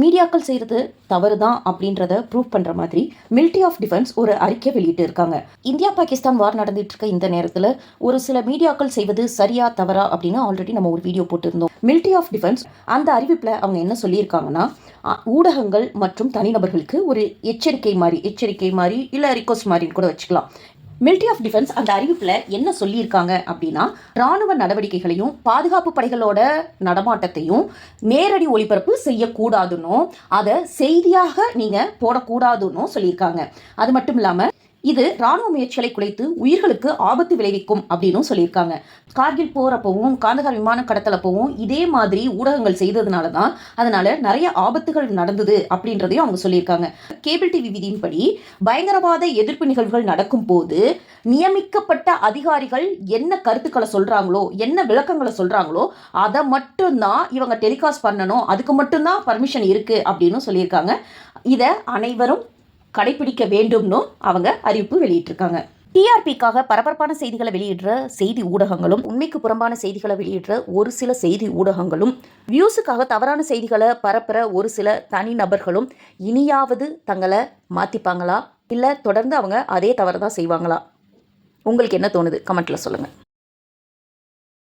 மீடியாக்கள் செய்கிறது தவறு தான் அப்படின்றத ப்ரூவ் பண்ணுற மாதிரி மிலிட்ரி ஆஃப் டிஃபென்ஸ் ஒரு அறிக்கை வெளியிட்டு இருக்காங்க. இந்தியா பாகிஸ்தான் வார் நடந்துட்டு இருக்க இந்த நேரத்தில் ஒரு சில மீடியாக்கள் செய்வது சரியா தவறா அப்படின்னு ஆல்ரெடி நம்ம ஒரு வீடியோ போட்டிருந்தோம். மிலிட்ரி ஆஃப் டிஃபென்ஸ் அந்த அறிவிப்பில் அவங்க என்ன சொல்லியிருக்காங்கன்னா, ஊடகங்கள் மற்றும் தனிநபர்களுக்கு ஒரு எச்சரிக்கை மாதிரி இல்லை ரிக்வஸ்ட் மாதிரின்னு கூட வச்சுக்கலாம். மிலிட்ரி ஆஃப் டிஃபென்ஸ் அந்த அறிவிப்பில் என்ன சொல்லியிருக்காங்க அப்படின்னா, இராணுவ நடவடிக்கைகளையும் பாதுகாப்பு படைகளோட நடமாட்டத்தையும் நேரடி ஒளிபரப்பு செய்யக்கூடாதுன்னு, அதை செய்தியாக நீங்கள் போடக்கூடாதுன்னு சொல்லியிருக்காங்க. அது மட்டும் இல்லாமல் இது ராணுவ முயற்சிகளை குலைத்து உயிர்களுக்கு ஆபத்து விளைவிக்கும் அப்படின்னு சொல்லியிருக்காங்க. கார்கில் போறப்பவும் காந்தகார் விமான கடத்தலப்பவும் இதே மாதிரி ஊடகங்கள் செய்ததுனால தான் அதனால நிறைய ஆபத்துகள் நடந்தது அப்படின்றதையும் அவங்க சொல்லியிருக்காங்க. கேபிள் டிவி விதியின்படி பயங்கரவாத எதிர்ப்பு நிகழ்வுகள் நடக்கும் போது நியமிக்கப்பட்ட அதிகாரிகள் என்ன கருத்துக்களை சொல்றாங்களோ, என்ன விளக்கங்களை சொல்றாங்களோ அதை மட்டும்தான் இவங்க டெலிகாஸ்ட் பண்ணணும், அதுக்கு மட்டும்தான் பர்மிஷன் இருக்கு அப்படின்னு சொல்லியிருக்காங்க. இதை அனைவரும் கடைபிடிக்க வேண்டும்னு அவங்க அறிவிப்பு வெளியிட்டிருக்காங்க. டிஆர்பிக்காக பரபரப்பான செய்திகளை வெளியிடுற செய்தி ஊடகங்களும், உண்மைக்கு புறம்பான செய்திகளை வெளியிடுற ஒரு சில செய்தி ஊடகங்களும், வியூஸுக்காக தவறான செய்திகளை பரப்புற ஒரு சில தனிநபர்களும் இனியாவது தங்களை மாற்றிப்பாங்களா, இல்லை தொடர்ந்து அவங்க அதே தவறு தான் செய்வாங்களா? உங்களுக்கு என்ன தோணுது? கமெண்ட்டில் சொல்லுங்கள்.